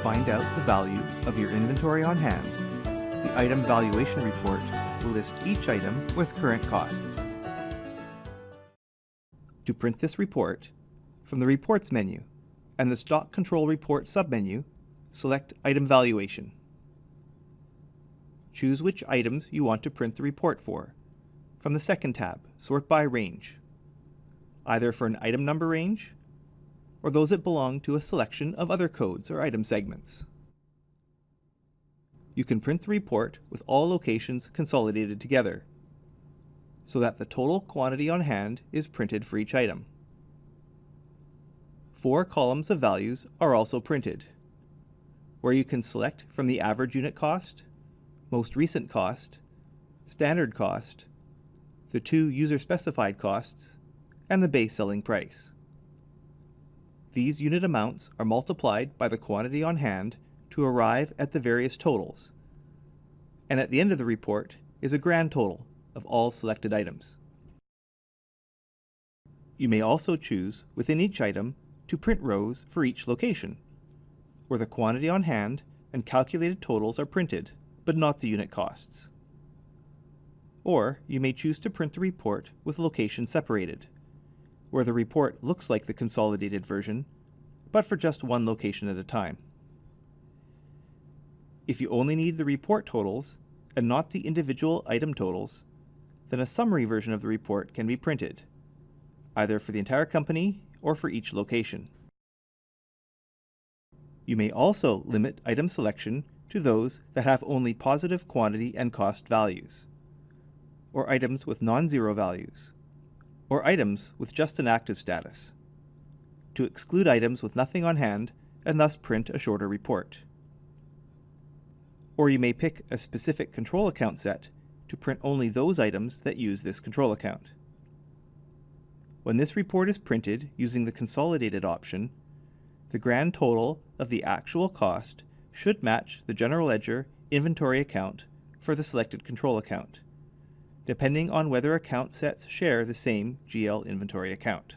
find out the value of your inventory on hand, the item valuation report will list each item with current costs. To print this report, from the Reports menu and the Stock Control Report submenu, select Item Valuation. Choose which items you want to print the report for. From the second tab, sort by range, either for an item number range or those that belong to a selection of other codes or item segments. You can print the report with all locations consolidated together, so that the total quantity on hand is printed for each item. 4 columns of values are also printed, where you can select from the average unit cost, most recent cost, standard cost, the 2 user-specified costs, and the base selling price. These unit amounts are multiplied by the quantity on hand to arrive at the various totals, and at the end of the report is a grand total of all selected items. You may also choose within each item to print rows for each location, where the quantity on hand and calculated totals are printed, but not the unit costs. Or you may choose to print the report with location separated, where the report looks like the consolidated version, but for just one location at a time. If you only need the report totals and not the individual item totals, then a summary version of the report can be printed, either for the entire company or for each location. You may also limit item selection to those that have only positive quantity and cost values, or items with non-zero values, or items with just an active status, to exclude items with nothing on hand and thus print a shorter report. Or you may pick a specific control account set to print only those items that use this control account. When this report is printed using the consolidated option, the grand total of the actual cost should match the general ledger inventory account for the selected control account, depending on whether account sets share the same GL inventory account.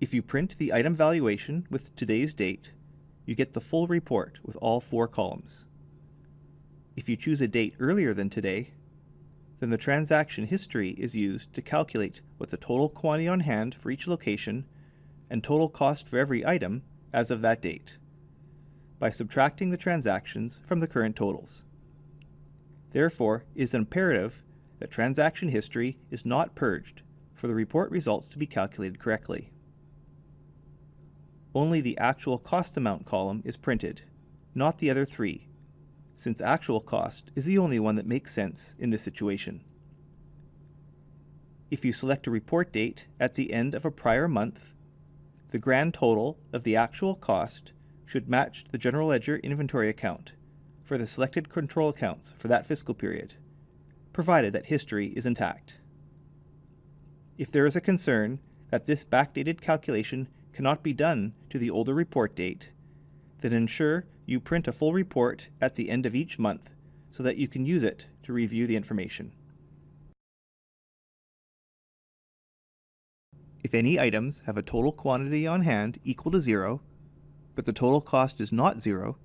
If you print the item valuation with today's date, you get the full report with all 4 columns. If you choose a date earlier than today, then the transaction history is used to calculate what the total quantity on hand for each location and total cost for every item as of that date, by subtracting the transactions from the current totals. Therefore, it is imperative that transaction history is not purged for the report results to be calculated correctly. Only the actual cost amount column is printed, not the other 3, since actual cost is the only one that makes sense in this situation. If you select a report date at the end of a prior month, the grand total of the actual cost should match the general ledger inventory account for the selected control accounts for that fiscal period, provided that history is intact. If there is a concern that this backdated calculation cannot be done to the older report date, then ensure you print a full report at the end of each month so that you can use it to review the information. If any items have a total quantity on hand equal to 0, but the total cost is not 0,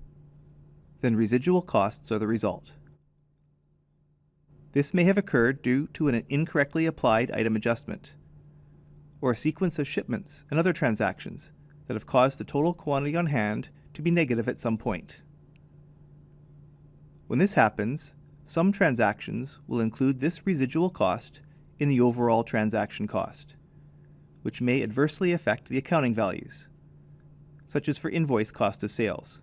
then residual costs are the result. This may have occurred due to an incorrectly applied item adjustment, or a sequence of shipments and other transactions that have caused the total quantity on hand to be negative at some point. When this happens, some transactions will include this residual cost in the overall transaction cost, which may adversely affect the accounting values, such as for invoice cost of sales.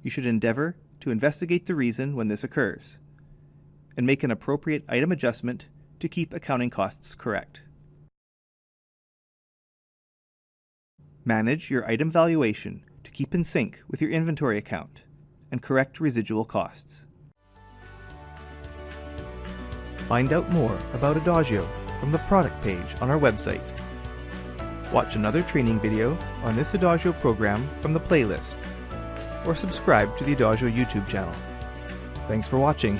You should endeavor to investigate the reason when this occurs, and make an appropriate item adjustment to keep accounting costs correct. Manage your item valuation to keep in sync with your inventory account and correct residual costs. Find out more about Adagio from the product page on our website. Watch another training video on this Adagio program from the playlist, or subscribe to the Adagio YouTube channel. Thanks for watching.